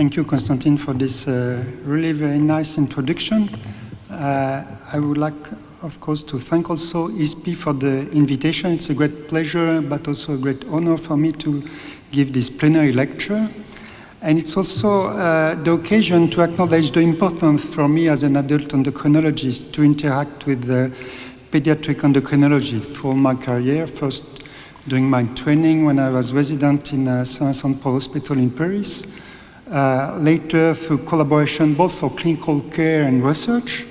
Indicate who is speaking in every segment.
Speaker 1: Thank you, Konstantin, for this really very nice introduction. I would like, of course, to thank also ISPI for the invitation. It's a great pleasure, but also a great honor for me to give this plenary lecture. And it's also the occasion to acknowledge the importance for me as an adult endocrinologist to interact with the pediatric endocrinology through my career. First, during my training when I was resident in Saint-Vincent-de-Paul Hospital in Paris. Later, through collaboration both for clinical care and research.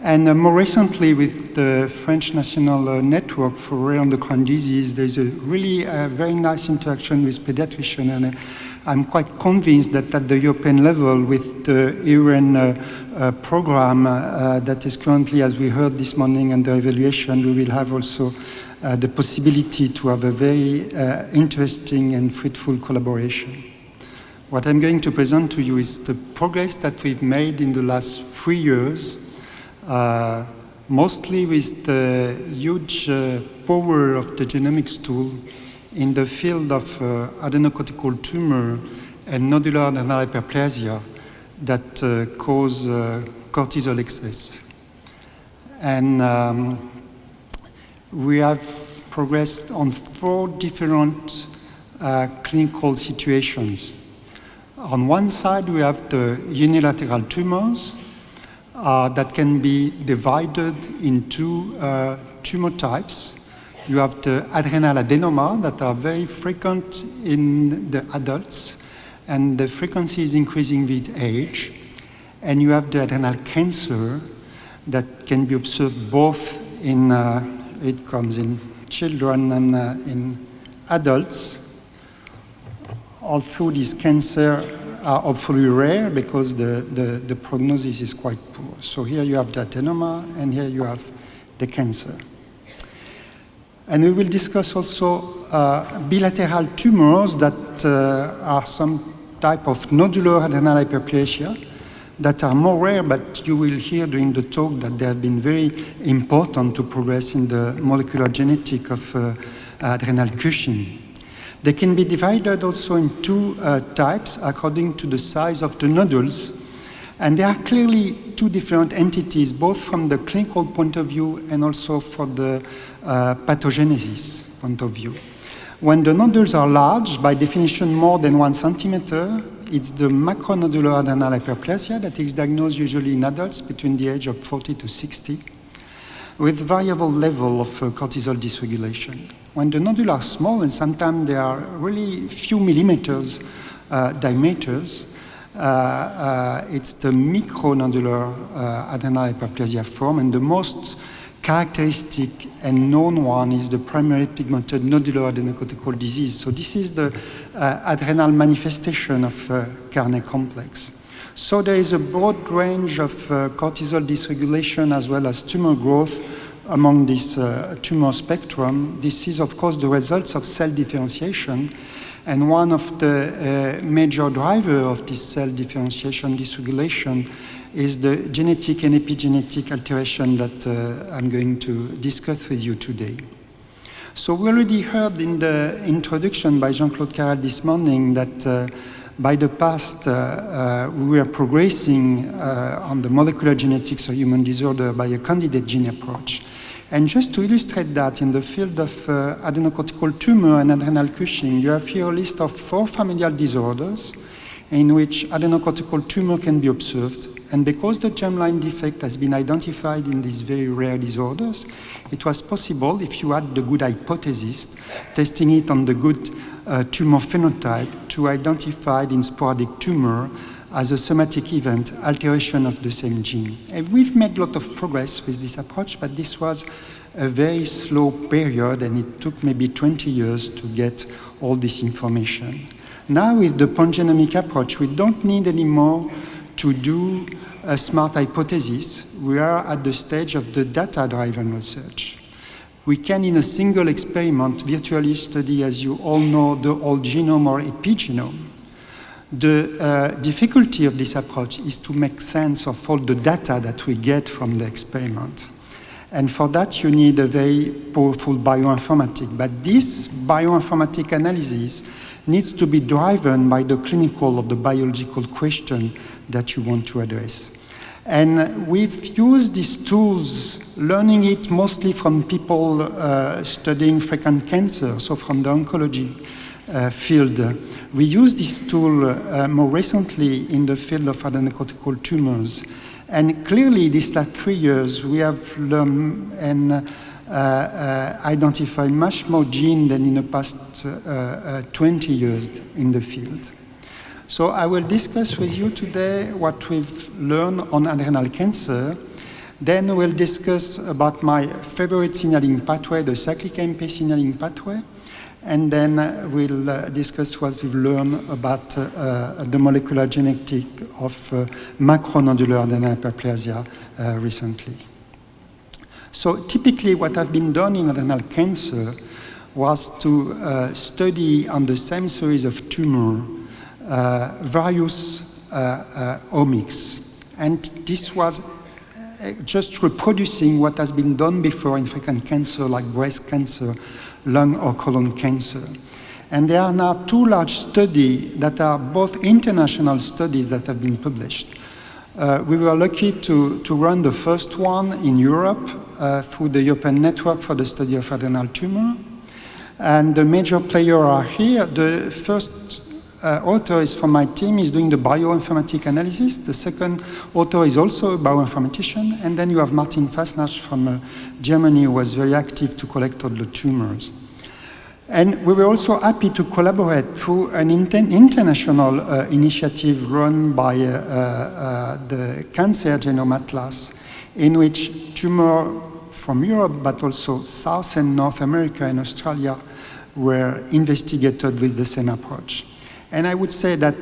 Speaker 1: And more recently, with the French National Network for Rare Endocrine Disease, there's a really very nice interaction with pediatricians. And I'm quite convinced that at the European level, with the EUREN program that is currently, as we heard this morning, under evaluation, we will have also the possibility to have a very interesting and fruitful collaboration. What I'm going to present to you is the progress that we've made in the last 3 years, mostly with the huge power of the genomics tool in the field of adenocortical tumor and nodular adrenal hyperplasia that cause cortisol excess. And we have progressed on 4 different clinical situations. On one side, we have the unilateral tumors that can be divided into 2 tumor types. You have the adrenal adenoma that are very frequent in the adults, and the frequency is increasing with age. And you have the adrenal cancer that can be observed both in, it comes in children and in adults. Although these cancers are hopefully rare because the prognosis is quite poor. So here you have the adenoma, and here you have the cancer. And we will discuss also bilateral tumors that are some type of nodular adrenal hyperplasia that are more rare, but you will hear during the talk that they have been very important to progress in the molecular genetic of adrenal Cushing. They can be divided also in 2 types according to the size of the nodules. And they are clearly 2 different entities, both from the clinical point of view and also for the pathogenesis point of view. When the nodules are large, by definition more than 1 centimeter, it's the macronodular adrenal hyperplasia that is diagnosed usually in adults between the age of 40 to 60. With variable level of cortisol dysregulation. When the nodules are small, and sometimes they are really few millimeters diameters, it's the micronodular adrenal hyperplasia form, and the most characteristic and known one is the primary pigmented nodular adenocortical disease. So this is the adrenal manifestation of Carney complex. So there is a broad range of cortisol dysregulation as well as tumor growth among this tumor spectrum. This is, of course, the results of cell differentiation. And one of the major drivers of this cell differentiation dysregulation is the genetic and epigenetic alteration that I'm going to discuss with you today. So we already heard in the introduction by Jean-Claude Carrel this morning that by the past, we were progressing on the molecular genetics of human disorder by a candidate gene approach. And just to illustrate that, in the field of adenocortical tumor and adrenal Cushing, you have here a list of 4 familial disorders in which adenocortical tumor can be observed. And because the germline defect has been identified in these very rare disorders, it was possible, if you had the good hypothesis, testing it on the good tumor phenotype, to identify in sporadic tumor as a somatic event, alteration of the same gene. And we've made a lot of progress with this approach, but this was a very slow period, and it took maybe 20 years to get all this information. Now with the pangenomic approach, we don't need anymore to do a smart hypothesis. We are at the stage of the data-driven research. We can, in a single experiment, virtually study, as you all know, the whole genome or epigenome. The difficulty of this approach is to make sense of all the data that we get from the experiment. And for that, you need a very powerful bioinformatic. But this bioinformatic analysis needs to be driven by the clinical or the biological question that you want to address. And we've used these tools, learning it mostly from people studying frequent cancer, so from the oncology field. We use this tool more recently in the field of adenocortical tumors. And clearly, these last 3 years, we have learned and identified much more genes than in the past 20 years in the field. So I will discuss with you today what we've learned on adrenal cancer. Then we'll discuss about my favorite signaling pathway, the cyclic AMP signaling pathway. And then we'll discuss what we've learned about the molecular genetic of macronodular adrenal hyperplasia recently. So typically what has been done in adrenal cancer was to study on the same series of tumor various omics. And this was just reproducing what has been done before in frequent cancer like breast cancer, lung or colon cancer. And there are now 2 large studies that are both international studies that have been published. We were lucky to run the first one in Europe through the European Network for the Study of Adrenal Tumor. And the major players are here. The first author is from my team, is doing the bioinformatic analysis. The second author is also a bioinformatician. And then you have Martin Fasnacht from Germany, who was very active to collect all the tumors. And we were also happy to collaborate through an international initiative run by the Cancer Genome Atlas, in which tumors from Europe, but also South and North America and Australia were investigated with the same approach. And I would say that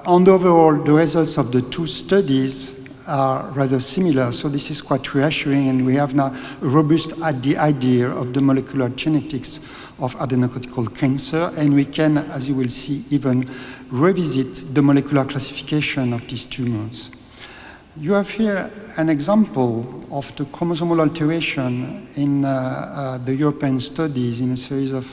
Speaker 1: on the overall, the results of the 2 studies are rather similar, so this is quite reassuring, and we have now a robust idea of the molecular genetics of adenocortical cancer, and we can, as you will see, even revisit the molecular classification of these tumors. You have here an example of the chromosomal alteration in the European studies in a series of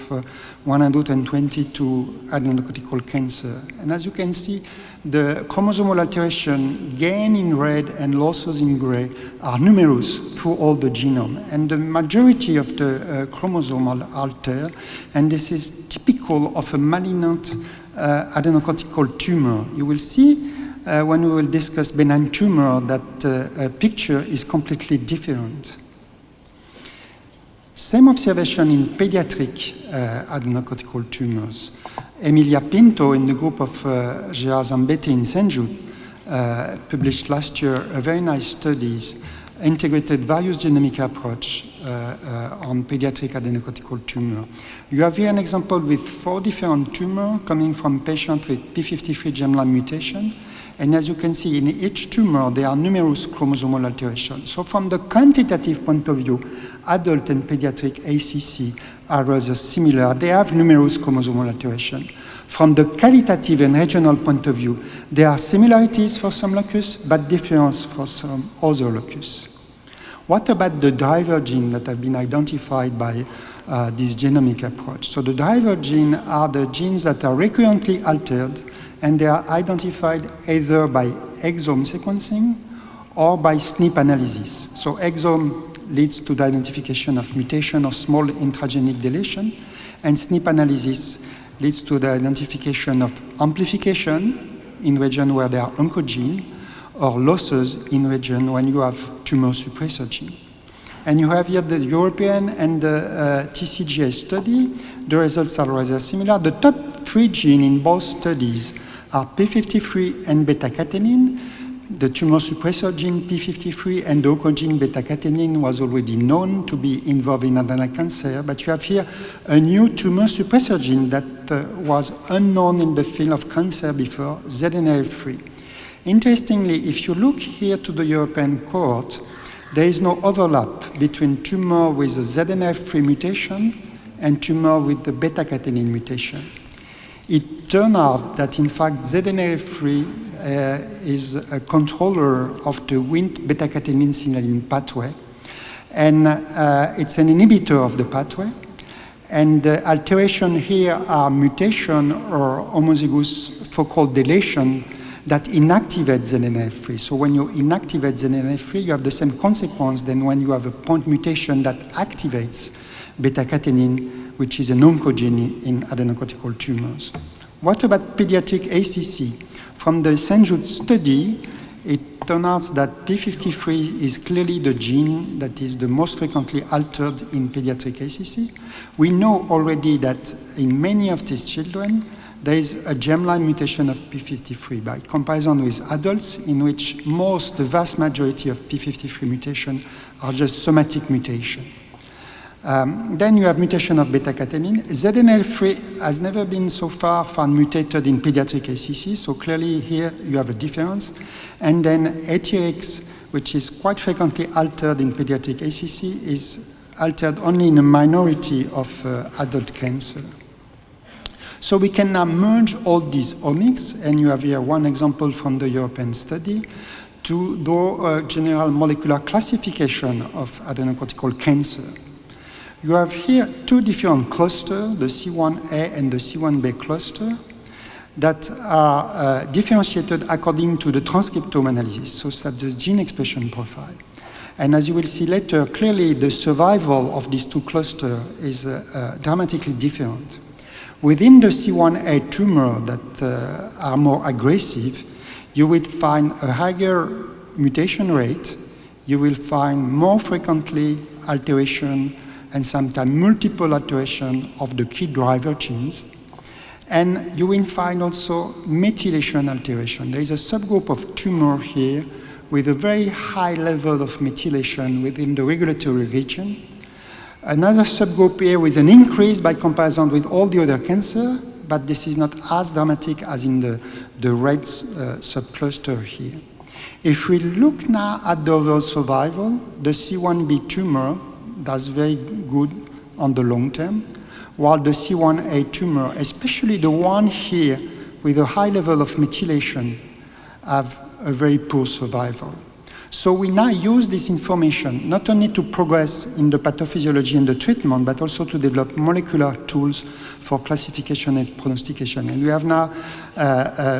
Speaker 1: 122 adenocortical cancer. And as you can see, the chromosomal alteration gain in red and losses in gray are numerous through all the genome. And the majority of the chromosomal alter, and this is typical of a malignant adenocortical tumor. You will see when we will discuss benign tumor that picture is completely different. Same observation in pediatric adenocortical tumors. Emilia Pinto in the group of Gerard Zambetti in St. Jude published last year a very nice studies, integrated various genomic approach on pediatric adenocortical tumor. You have here an example with 4 different tumors coming from patients with P53 germline mutation. And as you can see, in each tumor, there are numerous chromosomal alterations. So from the quantitative point of view, adult and pediatric ACC are rather similar. They have numerous chromosomal alterations. From the qualitative and regional point of view, there are similarities for some locus, but difference for some other locus. What about the driver gene that have been identified by this genomic approach? So the driver gene are the genes that are recurrently altered, and they are identified either by exome sequencing or by SNP analysis. So exome leads to the identification of mutation or small intragenic deletion, and SNP analysis leads to the identification of amplification in region where there are oncogene, or losses in region when you have tumor suppressor gene. And you have here the European and the TCGA study. The results are rather similar. The top 3 genes in both studies are P53 and beta-catenin. The tumor suppressor gene P53 and the oncogene beta-catenin was already known to be involved in adrenal cancer, but you have here a new tumor suppressor gene that was unknown in the field of cancer before, ZNRF3. Interestingly, if you look here to the European cohort, there is no overlap between tumor with a ZNRF3 mutation and tumor with the beta-catenin mutation. It turned out that, in fact, ZNRF3 is a controller of the Wnt beta-catenin signaling pathway. And it's an inhibitor of the pathway. And the alteration here are mutation or homozygous focal deletion that inactivate ZNF3. So when you inactivate ZNF3, you have the same consequence than when you have a point mutation that activates beta-catenin, which is an oncogene in adenocortical tumors. What about pediatric ACC? From the St. Jude study, it turns out that P53 is clearly the gene that is the most frequently altered in pediatric ACC. We know already that in many of these children, there is a germline mutation of P53 by comparison with adults, in which the vast majority of P53 mutations are just somatic mutation. Then you have mutation of beta-catenin. ZNL3 has never been so far found mutated in pediatric ACC, so clearly here you have a difference. And then ATRX, which is quite frequently altered in pediatric ACC, is altered only in a minority of adult cancer. So we can now merge all these omics, and you have here one example from the European study, to draw a general molecular classification of adenocortical cancer. You have here two different clusters, the C1a and the C1b cluster, that are differentiated according to the transcriptome analysis, so that the gene expression profile. And as you will see later, clearly the survival of these two clusters is dramatically different. Within the C1a tumor that are more aggressive, you will find a higher mutation rate, you will find more frequently alteration and sometimes multiple alteration of the key driver genes. And you will find also methylation alteration. There is a subgroup of tumor here with a very high level of methylation within the regulatory region. Another subgroup here with an increase by comparison with all the other cancer, but this is not as dramatic as in the red subcluster here. If we look now at the overall survival, the C1b tumor does very good on the long term, while the C1a tumor, especially the one here with a high level of methylation, have a very poor survival. So we now use this information not only to progress in the pathophysiology and the treatment, but also to develop molecular tools for classification and prognostication. And we have now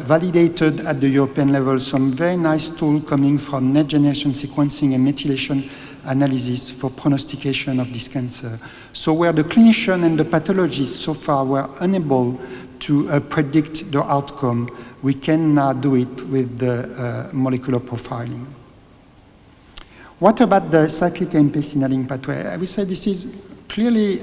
Speaker 1: validated at the European level some very nice tools coming from next generation sequencing and methylation analysis for prognostication of this cancer. So where the clinician and the pathologists so far were unable to predict the outcome, we can now do it with the molecular profiling. What about the cyclic AMP signaling pathway? I would say this is clearly,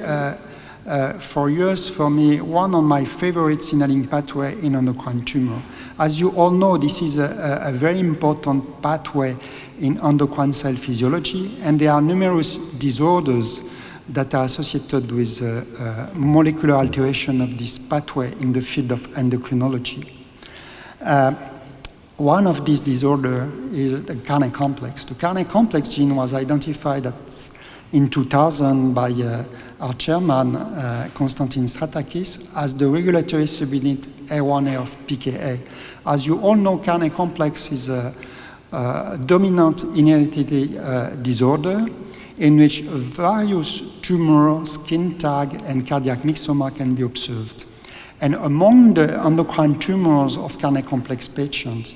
Speaker 1: for years for me, one of my favorite signaling pathway in endocrine tumor. As you all know, this is a very important pathway in endocrine cell physiology, and there are numerous disorders that are associated with molecular alteration of this pathway in the field of endocrinology. One of these disorders is the Carnet complex. The Carnet complex gene was identified in 2000 by our chairman, Konstantin Stratakis, as the regulatory subunit A1A of PKA. As you all know, Carnet complex is a dominant inherited disorder in which various tumor, skin tag, and cardiac myxoma can be observed. And among the endocrine tumors of Carnet complex patients,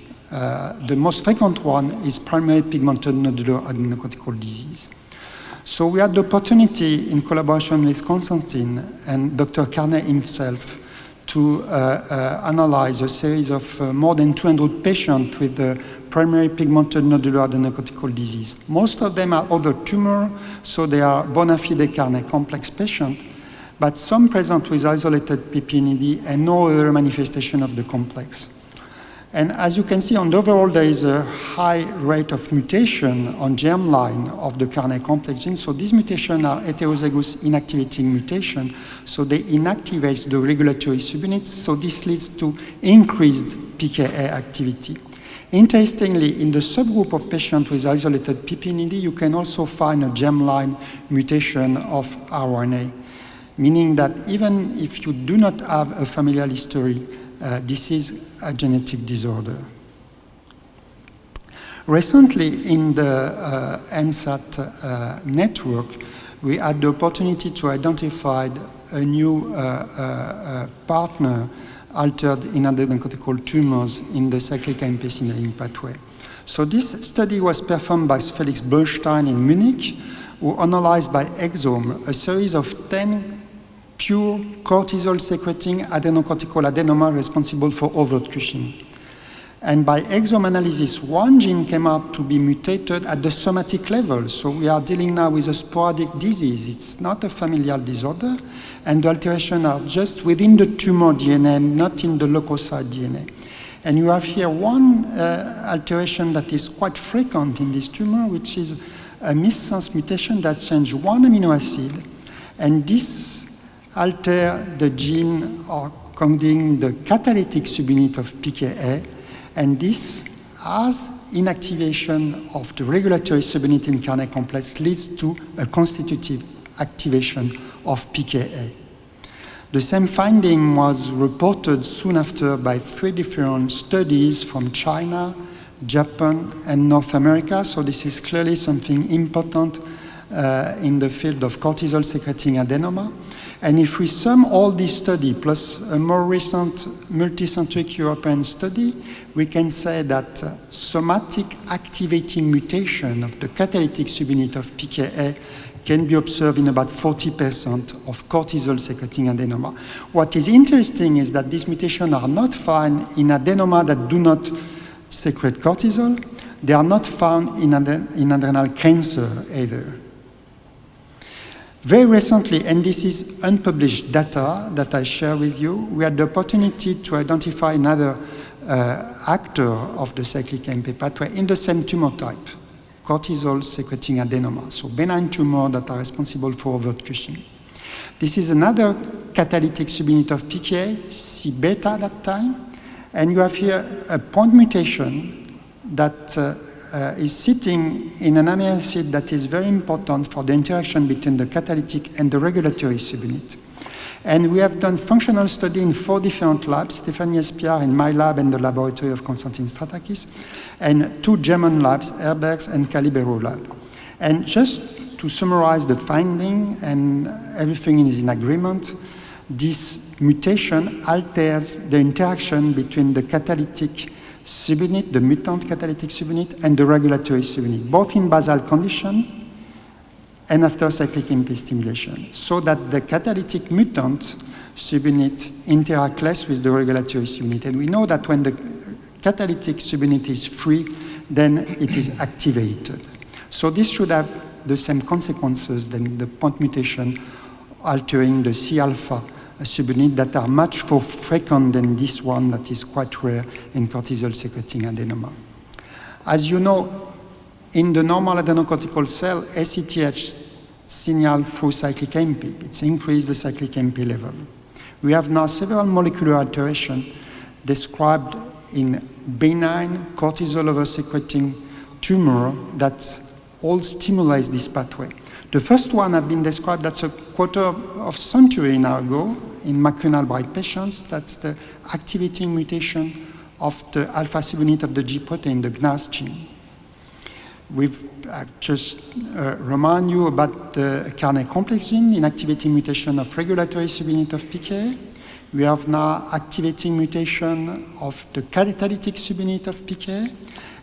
Speaker 1: the most frequent one is primary pigmented nodular adrenocortical disease. So we had the opportunity, in collaboration with Konstantin and Dr. Carnet himself, to analyze a series of more than 200 patients with primary pigmented nodular adrenocortical disease. Most of them are other tumor, so they are bona fide Carnet complex patients, but some present with isolated PPNED and no other manifestation of the complex. And as you can see, on the overall, there is a high rate of mutation on germline of the Carnet complex gene. So these mutations are heterozygous inactivating mutation. So they inactivate the regulatory subunits. So this leads to increased PKA activity. Interestingly, in the subgroup of patients with isolated PPNED, you can also find a germline mutation of RNA, meaning that even if you do not have a familial history, this is a genetic disorder. Recently, in the NSAT network, we had the opportunity to identify a new partner altered in adrenocortical tumors in the cyclic AMP signaling pathway. So this study was performed by Felix Böllstein in Munich, who analyzed by exome a series of 10 pure cortisol-secreting adrenocortical adenoma responsible for overt Cushing. And by exome analysis, one gene came out to be mutated at the somatic level. So we are dealing now with a sporadic disease. It's not a familial disorder, and the alterations are just within the tumor DNA, not in the leukocyte DNA. And you have here one alteration that is quite frequent in this tumor, which is a missense mutation that changes one amino acid, and this alters the gene coding the catalytic subunit of PKA, and this, as inactivation of the regulatory subunit in carnet complex, leads to a constitutive activation of PKA. The same finding was reported soon after by 3 different studies from China, Japan, and North America. So this is clearly something important in the field of cortisol-secreting adenoma. And if we sum all these studies, plus a more recent multicentric European study, we can say that somatic activating mutation of the catalytic subunit of PKA can be observed in about 40% of cortisol-secreting adenoma. What is interesting is that these mutations are not found in adenoma that do not secrete cortisol. They are not found in adrenal cancer either. Very recently, and this is unpublished data that I share with you, we had the opportunity to identify another actor of the cyclic AMP pathway in the same tumor type, cortisol-secreting adenoma, so benign tumors that are responsible for overt Cushing. This is another catalytic subunit of PKA, C-beta at that time, and you have here a point mutation that is sitting in an amino acid that is very important for the interaction between the catalytic and the regulatory subunit. And we have done functional study in 4 different labs, Stéphanie Espiard in my lab and the laboratory of Konstantin Stratakis, and 2 German labs, Herbergs and Calibero lab. And just to summarize the finding, and everything is in agreement, this mutation alters the interaction between the catalytic subunit, the mutant catalytic subunit, and the regulatory subunit, both in basal condition and after cyclic AMP stimulation, so that the catalytic mutant subunit interacts less with the regulatory subunit. And we know that when the catalytic subunit is free, then it is activated. So this should have the same consequences than the point mutation altering the C-alpha subunit that are much more frequent than this one that is quite rare in cortisol-secreting adenoma. As you know, in the normal adrenocortical cell, ACTH signal through cyclic AMP. It's increased the cyclic AMP level. We have now several molecular alterations described in benign cortisol over-secreting tumor that all stimulates this pathway. The first one have been described, that's a quarter of century now ago, in macronal bright patients. That's the activating mutation of the alpha subunit of the G protein, the GNAS gene. We've just remind you about the carnet complex gene, inactivating mutation of regulatory subunit of PK. We have now activating mutation of the catalytic subunit of PK.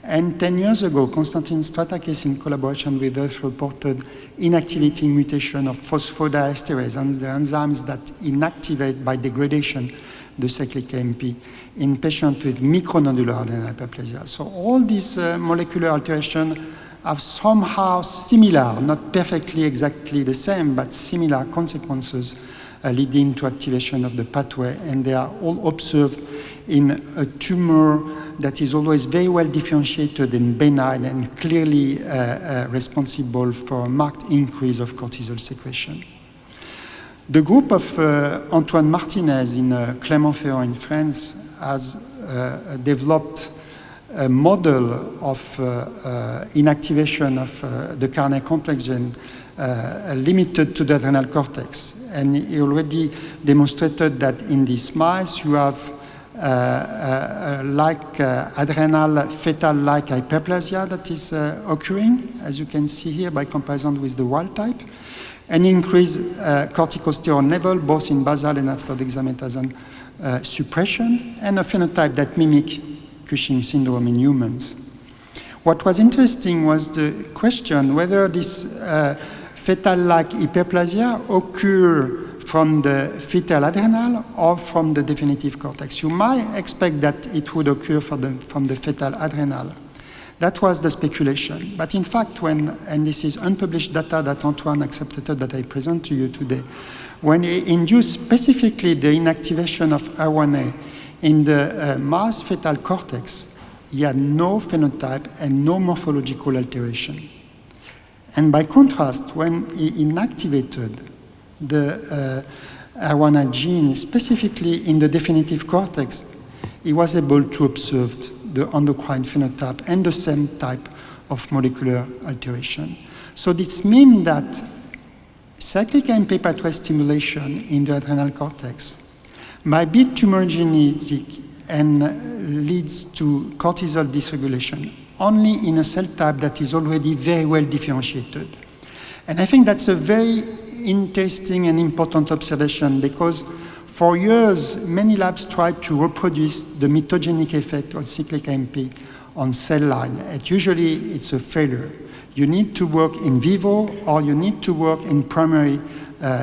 Speaker 1: And 10 years ago, Konstantin Stratakis, in collaboration with us, reported inactivating mutation of phosphodiesterase, and the enzymes that inactivate by degradation the cyclic AMP in patients with micronodular adrenal hyperplasia. So all these molecular alterations are somehow similar, not perfectly exactly the same, but similar consequences leading to activation of the pathway, and they are all observed in a tumor that is always very well differentiated and benign and clearly responsible for a marked increase of cortisol secretion. The group of Antoine Martinez in Clermont-Ferrand in France has developed a model of inactivation of the carnet complex gene limited to the adrenal cortex. And he already demonstrated that in these mice you have adrenal fetal-like hyperplasia that is occurring, as you can see here by comparison with the wild type, and increased corticosteroid level both in basal and after dexamethasone suppression, and a phenotype that mimic Cushing syndrome in humans. What was interesting was the question whether this fetal-like hyperplasia occur from the fetal adrenal or from the definitive cortex. You might expect that it would occur from the fetal adrenal. That was the speculation. But in fact, and this is unpublished data that Antoine accepted that I present to you today, when he induced specifically the inactivation of R1A in the mouse fetal cortex, he had no phenotype and no morphological alteration. And by contrast, when he inactivated the R1A gene, specifically in the definitive cortex, he was able to observe the endocrine phenotype and the same type of molecular alteration. So this means that cyclic AMP pathway stimulation in the adrenal cortex might be tumorigenetic and leads to cortisol dysregulation only in a cell type that is already very well differentiated. And I think that's a very interesting and important observation, because for years, many labs tried to reproduce the mitogenic effect of cyclic AMP on cell line, and usually it's a failure. You need to work in vivo, or you need to work in primary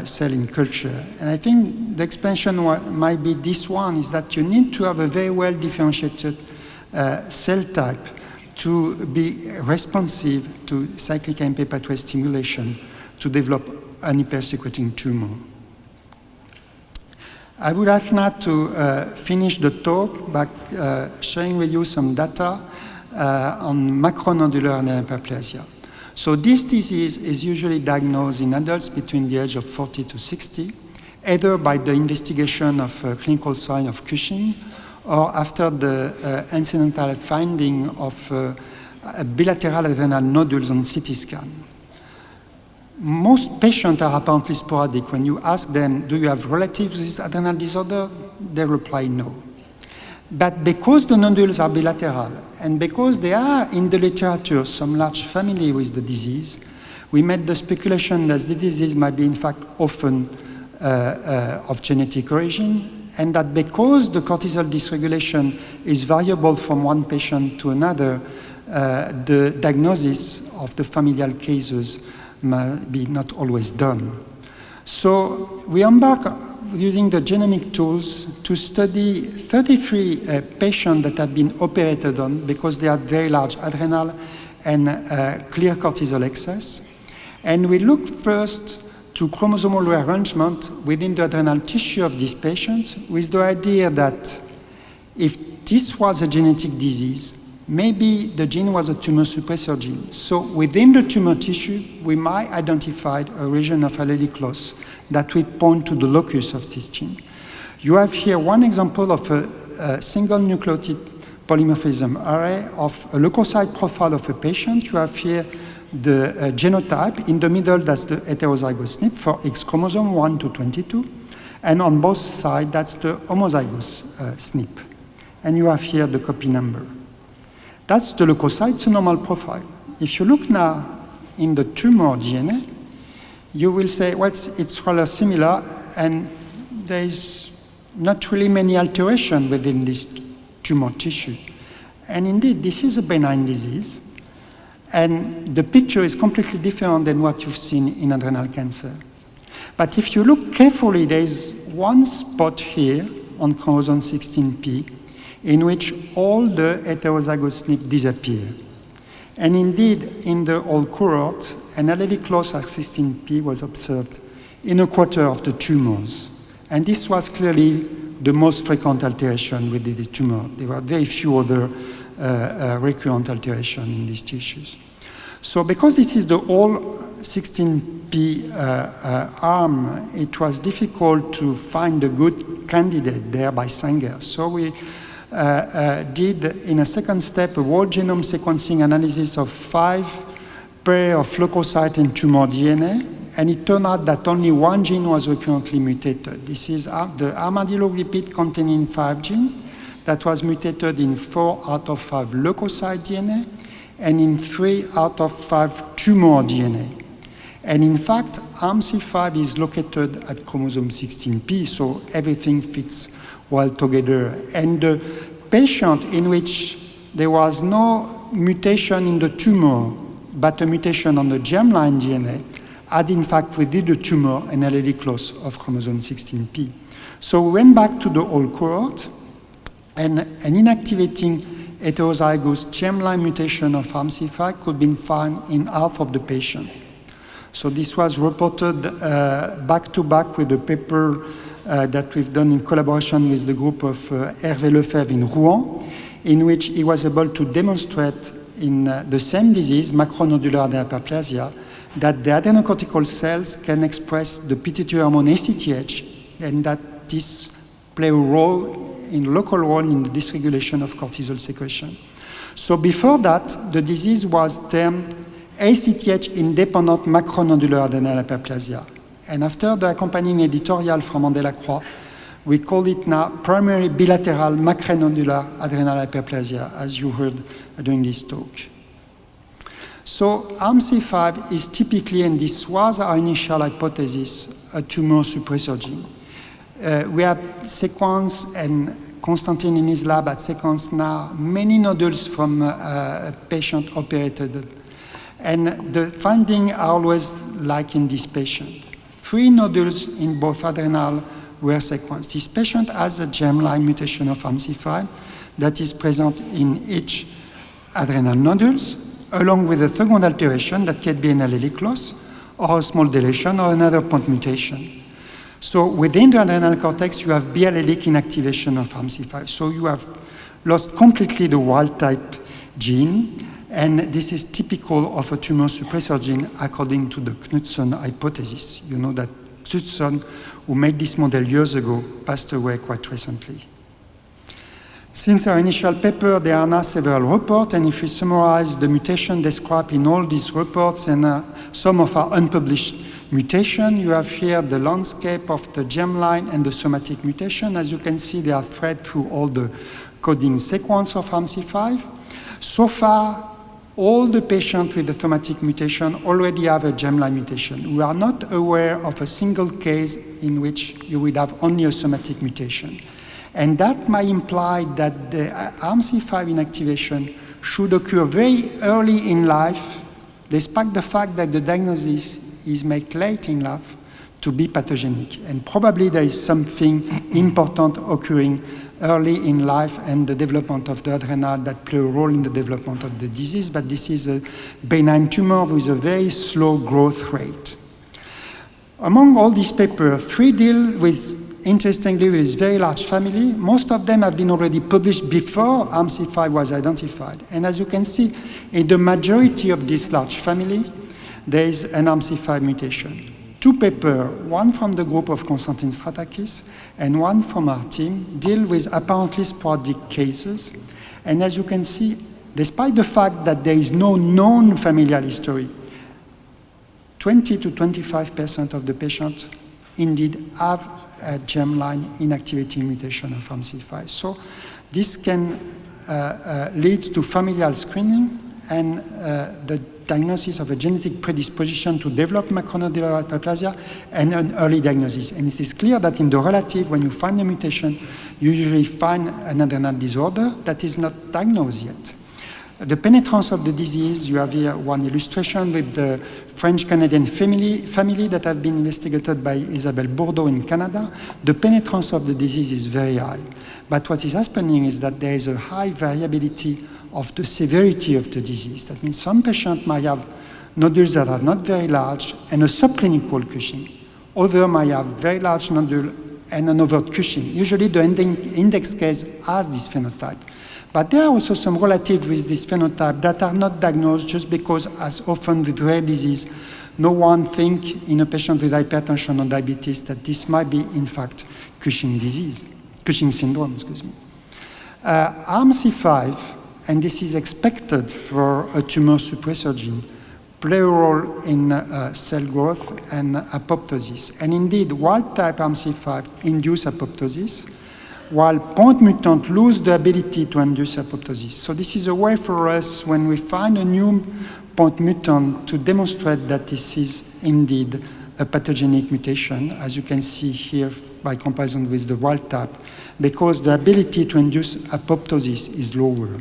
Speaker 1: cell in culture. And I think the explanation might be this one, is that you need to have a very well differentiated cell type to be responsive to cyclic AMP pathway stimulation to develop an hypersecreting tumor. I would like now to finish the talk by sharing with you some data on macronodular adrenal hyperplasia. So this disease is usually diagnosed in adults between the age of 40 to 60, either by the investigation of clinical sign of Cushing or after the incidental finding of bilateral adrenal nodules on CT scan. Most patients are apparently sporadic. When you ask them, do you have relatives with this adrenal disorder? They reply no. But because the nodules are bilateral, and because they are in the literature some large family with the disease, we made the speculation that the disease might be in fact often of genetic origin, and that because the cortisol dysregulation is variable from one patient to another, the diagnosis of the familial cases might be not always done. So we embark using the genomic tools to study 33 patients that have been operated on because they had very large adrenal and clear cortisol excess. And we look first to chromosomal rearrangement within the adrenal tissue of these patients, with the idea that if this was a genetic disease, maybe the gene was a tumor suppressor gene. So within the tumor tissue, we might identify a region of allelic loss that would point to the locus of this gene. You have here one example of a single nucleotide polymorphism array of a leukocyte profile of a patient. You have here the genotype. In the middle, that's the heterozygous SNP for X chromosome 1 to 22. And on both sides, that's the homozygous SNP. And you have here the copy number. That's the leukocyte, it's a normal profile. If you look now in the tumor DNA, you will say, well, it's rather similar, and there is not really many alteration within this tumor tissue. And indeed, this is a benign disease, and the picture is completely different than what you've seen in adrenal cancer. But if you look carefully, there is one spot here on chromosome 16p in which all the heterozygous SNP disappear. And indeed, in the whole cohort, an allelic loss at 16p was observed in a quarter of the tumors. And this was clearly the most frequent alteration within the tumor. There were very few other recurrent alterations in these tissues. So because this is the whole 16p arm, it was difficult to find a good candidate there by Sanger. So we did, in a second step, a whole genome sequencing analysis of 5 pair of leukocyte and tumor DNA, and it turned out that only one gene was recurrently mutated. This is the armadillo repeat containing 5 genes, that was mutated in 4 out of 5 leukocyte DNA and in 3 out of 5 tumor DNA. And in fact, ARMC5 is located at chromosome 16p, so everything fits well together. And the patient in which there was no mutation in the tumor, but a mutation on the germline DNA, had in fact within the tumor an allelic loss of chromosome 16p. So we went back to the old cohort, and an inactivating heterozygous germline mutation of ARMC5 could be found in half of the patient. So this was reported back-to-back with a paper that we've done in collaboration with the group of Hervé Lefebvre in Rouen, in which he was able to demonstrate in the same disease, macronodular hyperplasia, that the adrenocortical cells can express the pituitary hormone ACTH, and that this play a local role in the dysregulation of cortisol secretion. So before that, the disease was termed ACTH-independent macronodular adrenal hyperplasia. And after the accompanying editorial from André Lacroix, we call it now primary bilateral macronodular adrenal hyperplasia, as you heard during this talk. So ARMC5 is typically, and this was our initial hypothesis, a tumor suppressor gene. We have sequenced, and Konstantin in his lab had sequenced now many nodules from a patient operated. And the findings are always like in this patient. 3 nodules in both adrenal were sequenced. This patient has a germline mutation of ARMC5 that is present in each adrenal nodules, along with a second alteration that can be an allelic loss, or a small deletion, or another point mutation. So within the adrenal cortex, you have biallelic inactivation of ARMC5. So you have lost completely the wild type gene, and this is typical of a tumor suppressor gene according to the Knudsen hypothesis. You know that Knudsen, who made this model years ago, passed away quite recently. Since our initial paper, there are now several reports, and if we summarize the mutation described in all these reports and some of our unpublished mutation, you have here the landscape of the germline and the somatic mutation. As you can see, they are thread through all the coding sequence of ARMC5. So far, all the patients with the somatic mutation already have a germline mutation. We are not aware of a single case in which you would have only a somatic mutation. And that might imply that the ARMC5 inactivation should occur very early in life, despite the fact that the diagnosis is made late in life to be pathogenic. And probably there is something important occurring early in life and the development of the adrenal that play a role in the development of the disease, but this is a benign tumor with a very slow growth rate. Among all these papers, 3 deal with, interestingly, with very large family. Most of them have been already published before ARMC5 was identified. And as you can see, in the majority of this large family, there is an ARMC5 mutation. 2 papers, one from the group of Konstantin Stratakis and one from our team, deal with apparently sporadic cases. And as you can see, despite the fact that there is no known familial history, 20 to 25% of the patients indeed have a germline inactivating mutation of ARMC5. So this can lead to familial screening and the diagnosis of a genetic predisposition to develop macronodular hyperplasia and an early diagnosis. And it is clear that in the relative, when you find a mutation, you usually find an adrenal disorder that is not diagnosed yet. The penetrance of the disease, you have here one illustration with the French-Canadian family that have been investigated by Isabelle Bourdeau in Canada. The penetrance of the disease is very high. But what is happening is that there is a high variability of the severity of the disease. That means some patients might have nodules that are not very large and a subclinical Cushing. Others might have very large nodule and an overt Cushing. Usually the index case has this phenotype. But there are also some relatives with this phenotype that are not diagnosed just because, as often with rare disease, no one thinks in a patient with hypertension or diabetes that this might be, in fact, Cushing syndrome, excuse me. ARMC5, and this is expected for a tumor suppressor gene, play a role in cell growth and apoptosis. And indeed, wild-type ARMC5 induce apoptosis, while point mutants lose the ability to induce apoptosis. So this is a way for us, when we find a new point mutant, to demonstrate that this is indeed a pathogenic mutation, as you can see here by comparison with the wild type, because the ability to induce apoptosis is lower.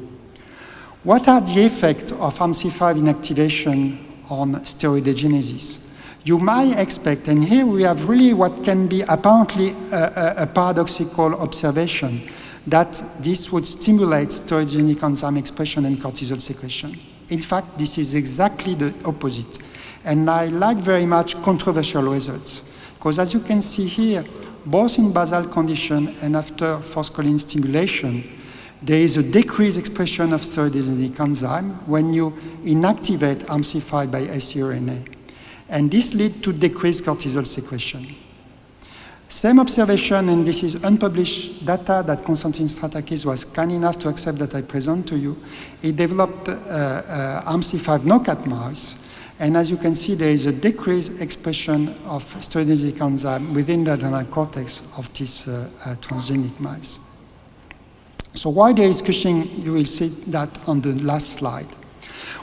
Speaker 1: What are the effects of AMC5 inactivation on steroidogenesis? You might expect, and here we have really what can be apparently a paradoxical observation, that this would stimulate steroidogenic enzyme expression and cortisol secretion. In fact, this is exactly the opposite. And I like very much controversial results, because as you can see here, both in basal condition and after forskolin stimulation, there is a decreased expression of steroidogenic enzyme when you inactivate AMC5 by siRNA. And this leads to decreased cortisol secretion. Same observation, and this is unpublished data that Konstantin Stratakis was kind enough to accept that I present to you. He developed AMC5 knockout mouse, and as you can see, there is a decreased expression of steroidogenic enzyme within the adrenal cortex of this transgenic mice. So why there is Cushing, you will see that on the last slide.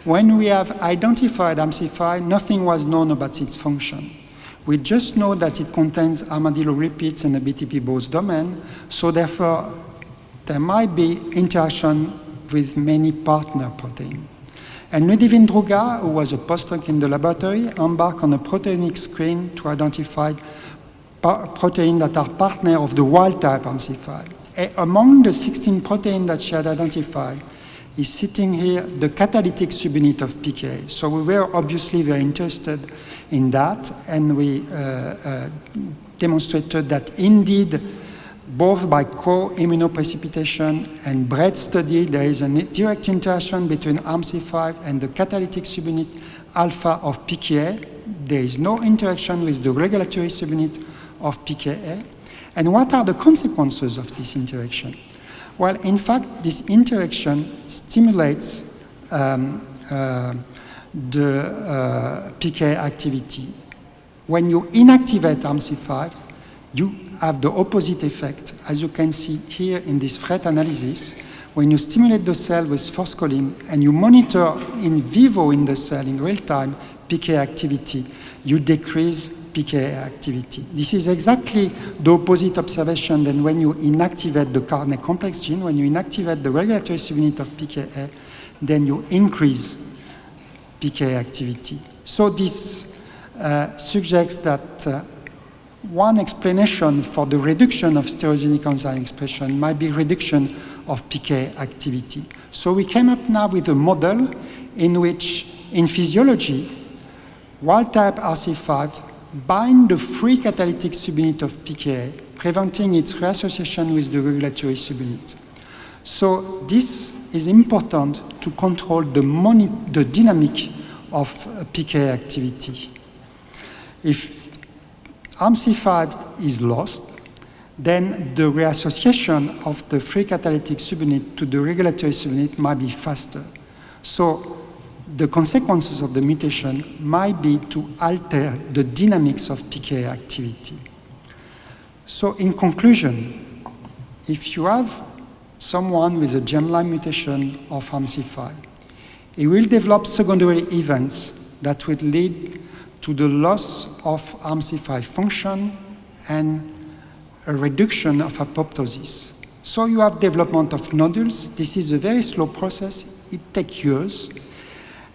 Speaker 1: When we have identified AMC5, nothing was known about its function. We just know that it contains armadillo repeats and a BTP-Bose domain, so therefore there might be interaction with many partner proteins. And Ludivine Druga, who was a postdoc in the laboratory, embarked on a proteomic screen to identify proteins that are partner of the wild-type AMC5. Among the 16 proteins that she had identified, is sitting here the catalytic subunit of PKA. So we were obviously very interested in that, and we demonstrated that indeed, both by co-immunoprecipitation and bread study, there is a direct interaction between AMC5 and the catalytic subunit alpha of PKA. There is no interaction with the regulatory subunit of PKA. And what are the consequences of this interaction? Well, in fact, this interaction stimulates the PK activity. When you inactivate AMC5, you have the opposite effect, as you can see here in this FRET analysis. When you stimulate the cell with forskolin and you monitor in vivo in the cell in real time PK activity, you decrease PK activity. This is exactly the opposite observation than when you inactivate the carnet complex gene. When you inactivate the regulatory subunit of PKA, then you increase PK activity. So this suggests that one explanation for the reduction of steroidogenic enzyme expression might be reduction of PK activity. So we came up now with a model in which, in physiology, wild-type RC5 bind the free catalytic subunit of PKA, preventing its reassociation with the regulatory subunit. So this is important to control the dynamic of PKA activity. If AMC5 is lost, then the reassociation of the free catalytic subunit to the regulatory subunit might be faster. So the consequences of the mutation might be to alter the dynamics of PK activity. So in conclusion, if you have someone with a germline mutation of AMC5, he will develop secondary events that will lead to the loss of AMC5 function and a reduction of apoptosis. So you have development of nodules. This is a very slow process. It takes years.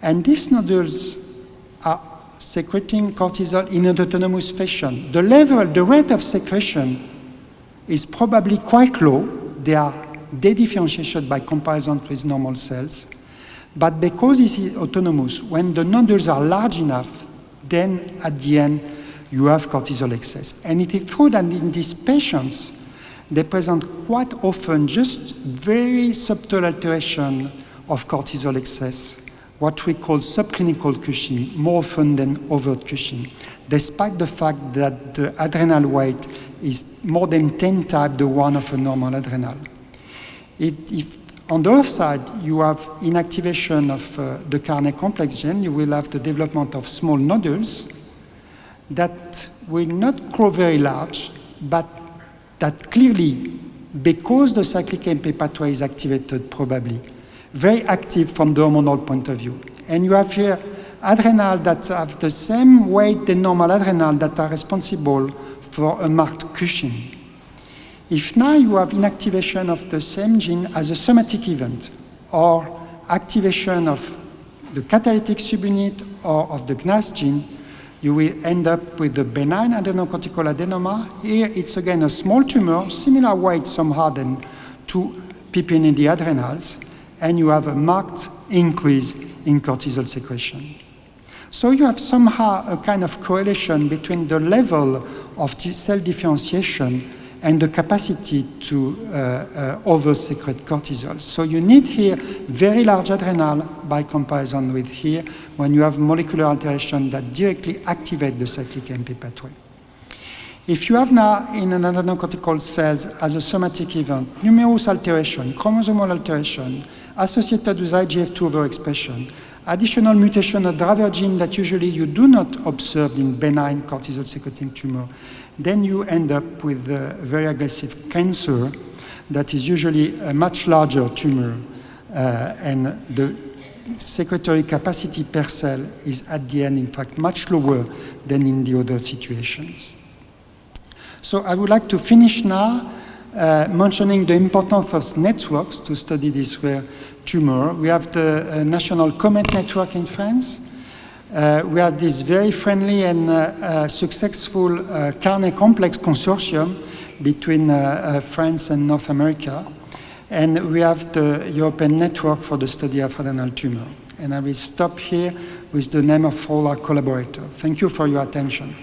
Speaker 1: And these nodules are secreting cortisol in an autonomous fashion. The rate of secretion is probably quite low. They are dedifferentiated by comparison with normal cells. But because it is autonomous, when the nodules are large enough, then at the end, you have cortisol excess. And it is true that in these patients, they present quite often just very subtle alteration of cortisol excess, what we call subclinical Cushing, more often than overt Cushing, despite the fact that the adrenal weight is more than 10 times the one of a normal adrenal. If on the other side, you have inactivation of the carnet complex gene, you will have the development of small nodules that will not grow very large, but that clearly because the cyclic AMP pathway is activated probably, very active from the hormonal point of view. And you have here adrenal that have the same weight than normal adrenal that are responsible for a marked Cushing. If now you have inactivation of the same gene as a somatic event, or activation of the catalytic subunit or of the GNAS gene, you will end up with the benign adrenocortical adenoma. Here it's again a small tumor, similar weight somehow than to PPN in the adrenals, and you have a marked increase in cortisol secretion. So you have somehow a kind of correlation between the level of cell differentiation and the capacity to over-secrete cortisol. So you need here very large adrenal by comparison with here when you have molecular alteration that directly activate the cyclic AMP pathway. If you have now in an adrenocortical cells as a somatic event, numerous alteration, chromosomal alteration associated with IGF-2 overexpression, additional mutation of driver gene that usually you do not observe in benign cortisol secreting tumor, then you end up with a very aggressive cancer that is usually a much larger tumor, and the secretory capacity per cell is at the end, in fact, much lower than in the other situations. So I would like to finish now mentioning the importance of networks to study this rare tumor. We have the National COMET network in France. We have this very friendly and successful Carnet complex consortium between France and North America. And we have the European Network for the Study of Adrenal Tumor. And I will stop here with the name of all our collaborators. Thank you for your attention.